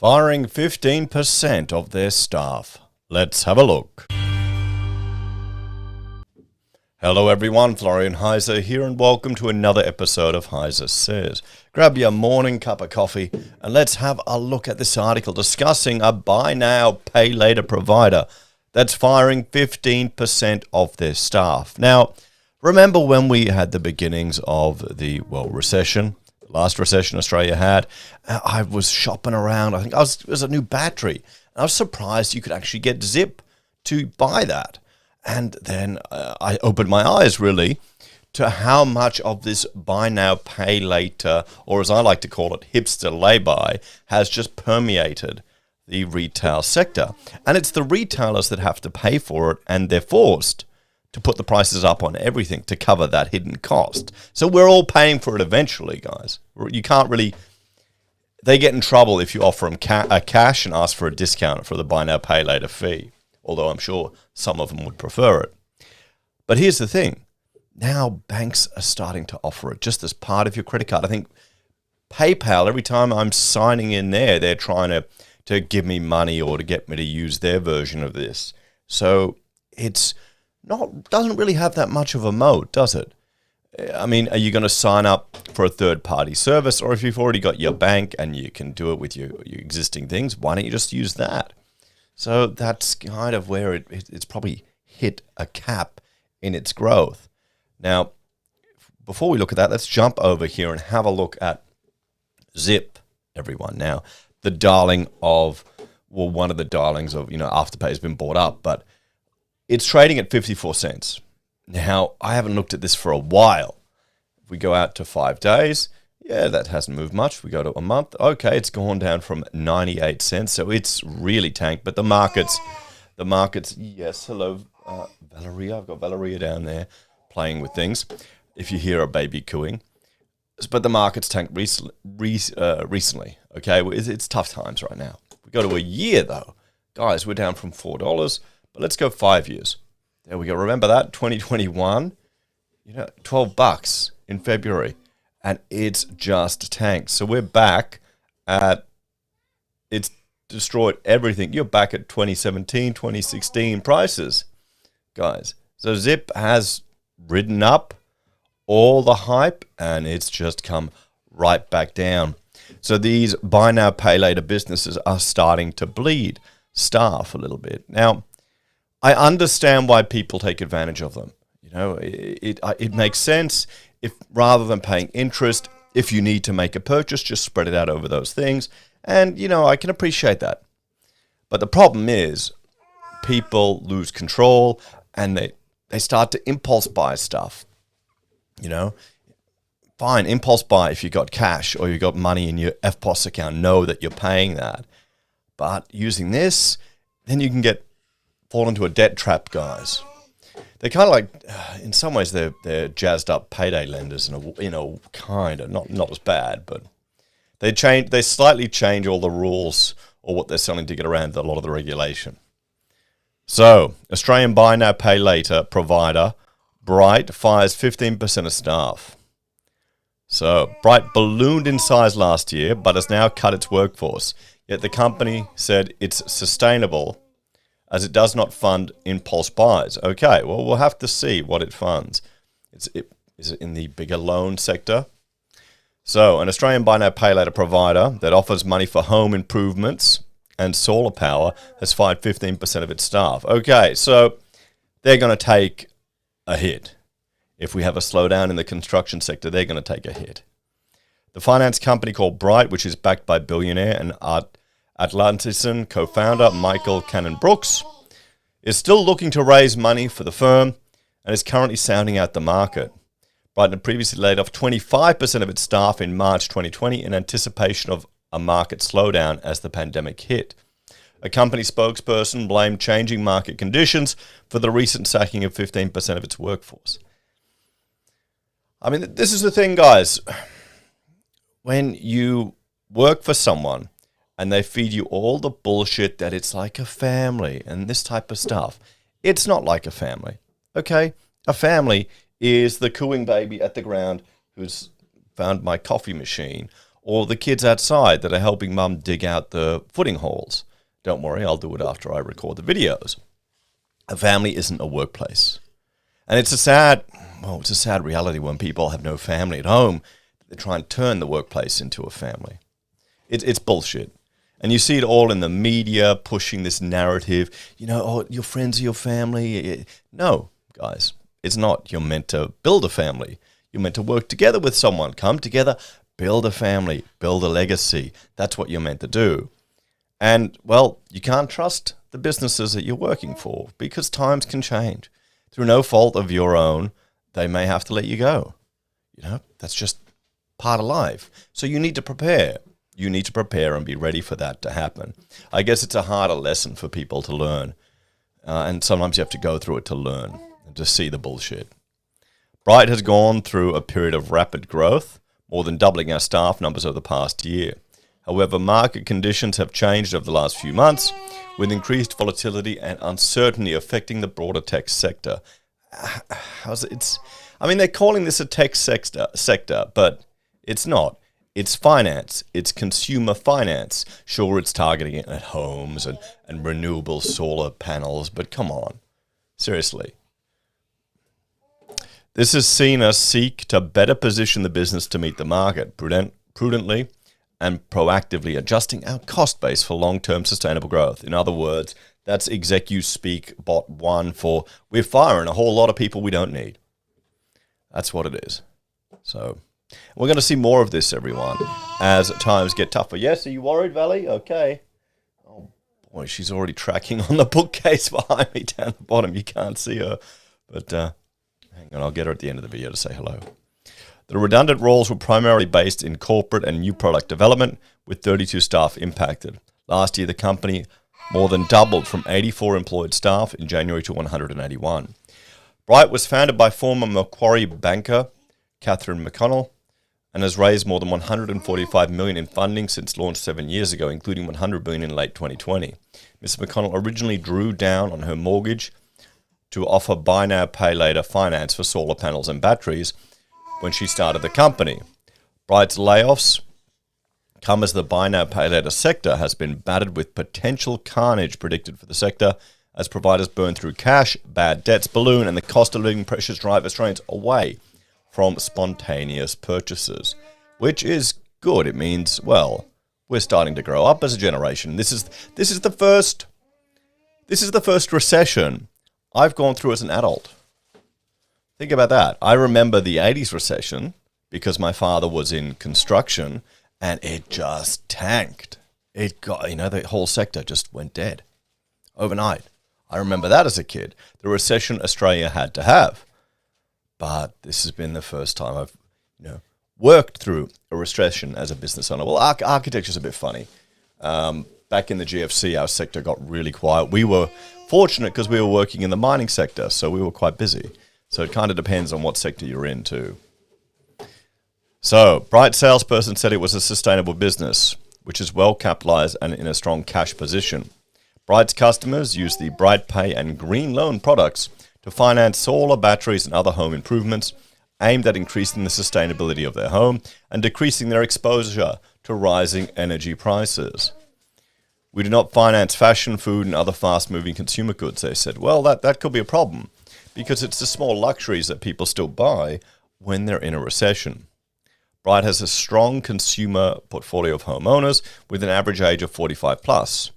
Firing 15% of their staff. Let's have a look. Hello everyone, Florian.Heise here, and welcome to another episode of HeiseSays. Grab your morning cup of coffee and let's have a look at this article discussing a buy now, pay later provider that's firing 15% of their staff. Now, remember when we had the beginnings of the, recession? Last recession Australia had, I was shopping around. I think it was a new battery. I was surprised you could actually get Zip to buy that. And then I opened my eyes, really, to how much of this buy now, pay later, or as I like to call it, hipster lay-by, has just permeated the retail sector. And it's the retailers that have to pay for it, and they're forced to put the prices up on everything to cover that hidden cost. So we're all paying for it eventually, guys. You can't really... They get in trouble if you offer them cash and ask for a discount for the buy now, pay later fee, although I'm sure some of them would prefer it. But here's the thing. Now banks are starting to offer it just as part of your credit card. I think PayPal, every time I'm signing in there, they're trying to give me money or to get me to use their version of this. So it's... doesn't really have that much of a moat, does it? I mean, are you going to sign up for a third-party service? Or if you've already got your bank and you can do it with your existing things, why don't you just use that? So that's kind of where it's probably hit a cap in its growth. Now, before we look at that, let's jump over here and have a look at Zip, everyone. Now, the darling of, one of the darlings of, Afterpay has been bought up, but it's trading at 54 cents. Now, I haven't looked at this for a while. If we go out to 5 days, that hasn't moved much. We go to a month. Okay, it's gone down from 98 cents, so it's really tanked. But the markets, yes, hello, Valeria. I've got Valeria down there playing with things, if you hear a baby cooing. But the market's tanked recently, okay? It's tough times right now. We go to a year, though. Guys, we're down from $4. But let's go 5 years. There we go. Remember that? 2021, $12 in February. And it's just tanked. So we're back at, it's destroyed everything. You're back at 2017, 2016 prices, guys. So Zip has ridden up all the hype and it's just come right back down. So these buy now, pay later businesses are starting to bleed staff a little bit. Now, I understand why people take advantage of them. It makes sense if rather than paying interest, if you need to make a purchase, just spread it out over those things. And, I can appreciate that. But the problem is people lose control and they start to impulse buy stuff. Fine, impulse buy if you got cash or you got money in your FPOS account, know that you're paying that. But using this, then you can fall into a debt trap, guys. They're kind of like, in some ways, they're jazzed up payday lenders in a kind of not as bad, but they slightly change all the rules or what they're selling to get around a lot of the regulation. So, Australian buy now pay later provider Bright fires 15% of staff. So Bright ballooned in size last year, but has now cut its workforce. Yet the company said it's sustainable, as it does not fund impulse buys. Okay, well, we'll have to see what it funds. Is it in the bigger loan sector? So, an Australian buy now, pay later provider that offers money for home improvements and solar power has fired 15% of its staff. Okay, so they're going to take a hit. If we have a slowdown in the construction sector, they're going to take a hit. The finance company called Bright, which is backed by billionaire and Atlanticen co-founder Michael Cannon-Brookes, is still looking to raise money for the firm and is currently sounding out the market. Brighton had previously laid off 25% of its staff in March 2020 in anticipation of a market slowdown as the pandemic hit. A company spokesperson blamed changing market conditions for the recent sacking of 15% of its workforce. I mean, this is the thing, guys. When you work for someone and they feed you all the bullshit that it's like a family and this type of stuff, it's not like a family, okay? A family is the cooing baby at the ground who's found my coffee machine, or the kids outside that are helping mum dig out the footing holes. Don't worry, I'll do it after I record the videos. A family isn't a workplace. And it's a sad reality when people have no family at home. They try and turn the workplace into a family. It's bullshit. And you see it all in the media pushing this narrative, oh, your friends are your family. No, guys, it's not. You're meant to build a family. You're meant to work together with someone. Come together, build a family, build a legacy. That's what you're meant to do. And, well, you can't trust the businesses that you're working for because times can change. Through no fault of your own, they may have to let you go. That's just part of life. So you need to prepare. You need to prepare and be ready for that to happen. I guess it's a harder lesson for people to learn. And sometimes you have to go through it to learn and to see the bullshit. Bright has gone through a period of rapid growth, more than doubling our staff numbers over the past year. However, market conditions have changed over the last few months, with increased volatility and uncertainty affecting the broader tech sector. They're calling this a tech sector, but it's not. It's finance. It's consumer finance. Sure, it's targeting it at homes and renewable solar panels, but come on. Seriously. This has seen us seek to better position the business to meet the market, prudently and proactively adjusting our cost base for long-term sustainable growth. In other words, that's execu speak bot 1 for we're firing a whole lot of people we don't need. That's what it is. So we're going to see more of this, everyone, as times get tougher. Yes, are you worried, Valley? Okay. Oh, boy, she's already tracking on the bookcase behind me down the bottom. You can't see her. But hang on, I'll get her at the end of the video to say hello. The redundant roles were primarily based in corporate and new product development, with 32 staff impacted. Last year, the company more than doubled from 84 employed staff in January to 181. Bright was founded by former Macquarie banker Catherine McConnell and has raised more than $145 million in funding since launch 7 years ago, including $100 million in late 2020. Ms. McConnell originally drew down on her mortgage to offer buy now, pay later finance for solar panels and batteries when she started the company. Bright's layoffs come as the buy now, pay later sector has been battered with potential carnage predicted for the sector as providers burn through cash, bad debts balloon, and the cost of living pressures drive Australians away from spontaneous purchases, which is good. It means, well, we're starting to grow up as a generation. This is the first recession I've gone through as an adult. Think about that. I remember the 80s recession because my father was in construction and it just tanked. It got, the whole sector just went dead overnight. I remember that as a kid. The recession Australia had to have. But this has been the first time I've, worked through a recession as a business owner. Well, architecture's a bit funny. Back in the GFC, our sector got really quiet. We were fortunate because we were working in the mining sector, so we were quite busy. So it kind of depends on what sector you're in too. So, Bright salesperson said it was a sustainable business, which is well capitalized and in a strong cash position. Bright's customers use the Bright Pay and Green Loan products to finance solar batteries and other home improvements aimed at increasing the sustainability of their home and decreasing their exposure to rising energy prices. We do not finance fashion, food, and other fast-moving consumer goods, they said. Well, that could be a problem because it's the small luxuries that people still buy when they're in a recession. Bright has a strong consumer portfolio of homeowners with an average age of 45 plus,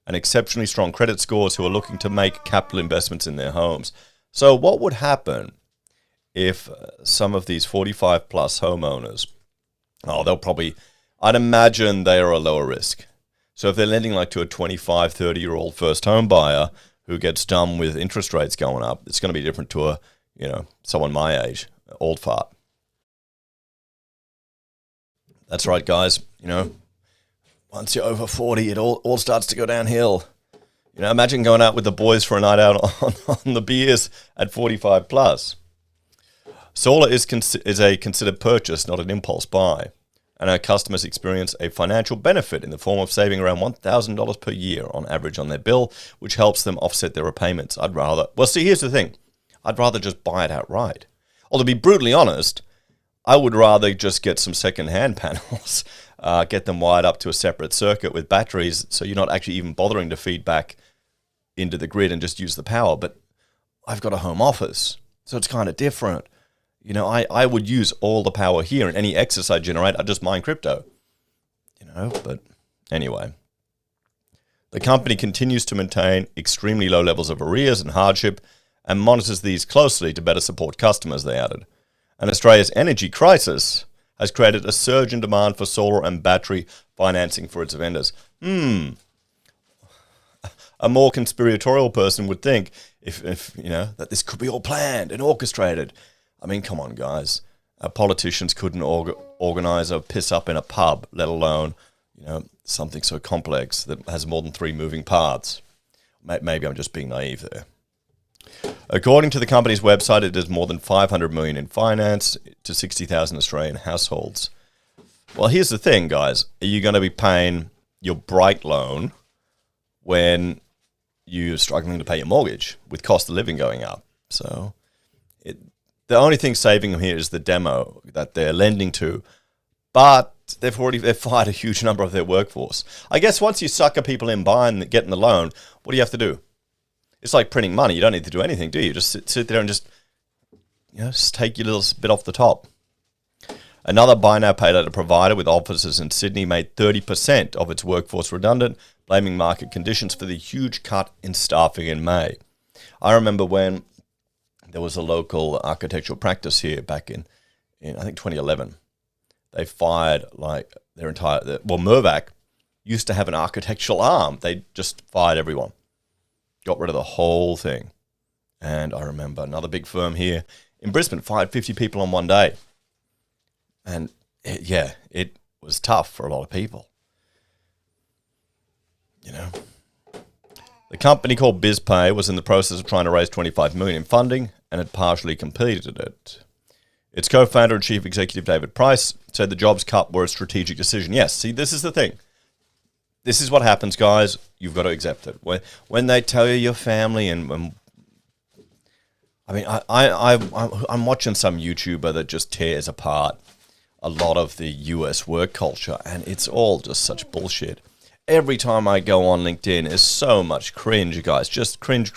and exceptionally strong credit scores who are looking to make capital investments in their homes. So what would happen if some of these 45 plus homeowners, I'd imagine they are a lower risk. So if they're lending to a 25, 30-year-old first home buyer who gets done with interest rates going up, it's going to be different to someone my age, old fart. That's right, guys. Once you're over 40, it all starts to go downhill. Imagine going out with the boys for a night out on the beers at 45 plus. Solar is a considered purchase, not an impulse buy. And our customers experience a financial benefit in the form of saving around $1,000 per year on average on their bill, which helps them offset their repayments. Here's the thing. I'd rather just buy it outright. Or to be brutally honest, I would rather just get some second-hand panels, get them wired up to a separate circuit with batteries, so you're not actually even bothering to feed back into the grid and just use the power. But I've got a home office, so it's kind of different. You know, I would use all the power here, and any excess I generate, I just mine crypto. You know, but anyway. The company continues to maintain extremely low levels of arrears and hardship and monitors these closely to better support customers, they added. And Australia's energy crisis has created a surge in demand for solar and battery financing for its vendors. A more conspiratorial person would think if you know, that this could be all planned and orchestrated. I mean, come on, guys. Politicians couldn't organize a piss up in a pub, let alone, you know, something so complex that has more than 3 moving parts. Maybe I'm just being naive there. According to the company's website, it does more than $500 million in finance to 60,000 Australian households. Well, here's the thing, guys. Are you going to be paying your Bright loan when you're struggling to pay your mortgage with cost of living going up? So the only thing saving them here is the demo that they're lending to, but they've fired a huge number of their workforce. I guess once you sucker people in buying, getting the loan, what do you have to do? It's like printing money. You don't need to do anything, do you? Just sit there and just take your little bit off the top. Another buy now, pay later provider with offices in Sydney made 30% of its workforce redundant, blaming market conditions for the huge cut in staffing in May. I remember when there was a local architectural practice here back in I think 2011. They fired like their entire... Mirvac used to have an architectural arm. They just fired everyone. Got rid of the whole thing. And I remember another big firm here in Brisbane fired 50 people on one day. And it was tough for a lot of people. You know. The company called BizPay was in the process of trying to raise $25 million in funding and had partially completed it. Its co-founder and chief executive, David Price, said the jobs cut were a strategic decision. Yes, see, this is the thing. This is what happens, guys. You've got to accept it. When they tell you your family and I mean, I'm watching some YouTuber that just tears apart a lot of the US work culture, and it's all just such bullshit. Every time I go on LinkedIn, there's so much cringe, guys. Just cringe.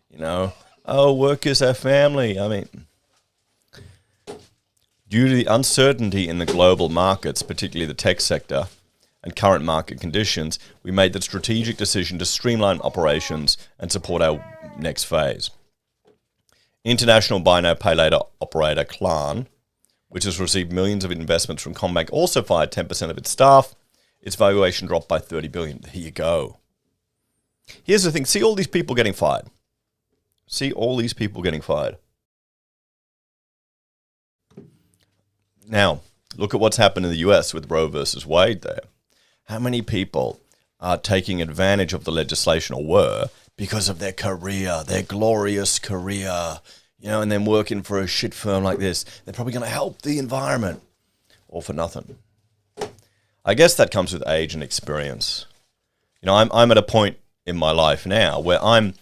You know? Oh, work is our family. I mean, due to the uncertainty in the global markets, particularly the tech sector, and current market conditions, we made the strategic decision to streamline operations and support our next phase. International buy now, pay later operator Klarna, which has received millions of investments from CommBank, also fired 10% of its staff. Its valuation dropped by $30 billion. There you go. Here's the thing. See all these people getting fired. Now, look at what's happened in the US with Roe versus Wade there. How many people are taking advantage of the legislation, or were, because of their career, their glorious career, you know, and then working for a shit firm like this? They're probably going to help the environment, all for nothing. I guess that comes with age and experience. You know, I'm at a point in my life now where I'm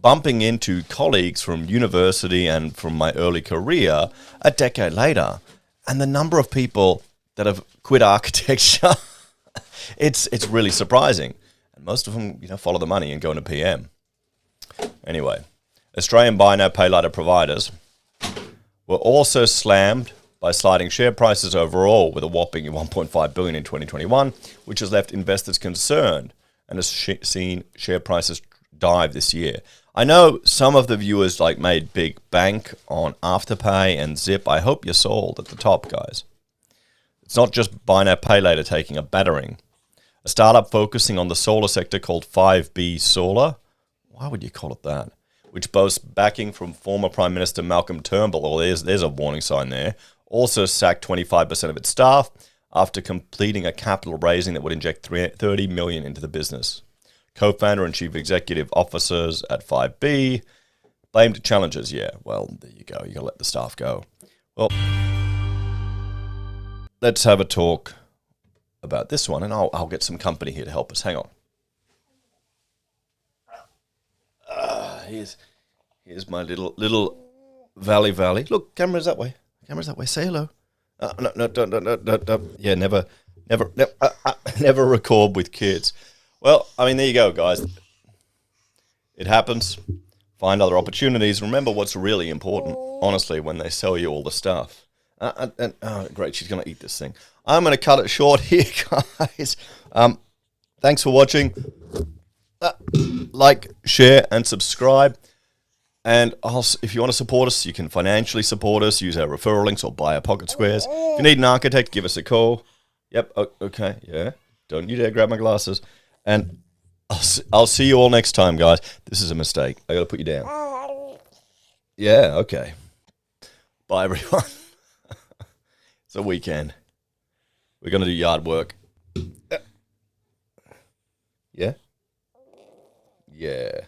bumping into colleagues from university and from my early career a decade later, and the number of people that have quit architecture, it's really surprising. And most of them, you know, follow the money and go into PM. Anyway, Australian buy now, pay later providers were also slammed by sliding share prices overall, with a whopping $1.5 billion in 2021, which has left investors concerned and has seen share prices dive this year. I know some of the viewers made big bank on Afterpay and Zip. I hope you're sold at the top, guys. It's not just buy now, pay later taking a battering. A startup focusing on the solar sector called 5B Solar, why would you call it that, which boasts backing from former Prime Minister Malcolm Turnbull, or there's a warning sign there, also sacked 25% of its staff after completing a capital raising that would inject $30 million into the business. Co-founder and chief executive officers at 5B blamed challenges. Yeah, well, there you go. You got to let the staff go. Well, let's have a talk about this one, and I'll get some company here to help us. Hang on. Here's my little valley. Look, camera's that way. Camera's that way. Say hello. No. Yeah, never record with kids. Well, I mean, there you go, guys. It happens. Find other opportunities. Remember what's really important, honestly, when they sell you all the stuff. Great, she's going to eat this thing. I'm going to cut it short here, guys. Thanks for watching. Like, share, and subscribe. And if you want to support us, you can financially support us, use our referral links, or buy our pocket squares. If you need an architect, give us a call. Yep, okay, yeah. Don't you dare grab my glasses. And I'll see you all next time, guys. This is a mistake. I got to put you down. Yeah, okay. Bye, everyone. It's a weekend. We're going to do yard work. Yeah? Yeah.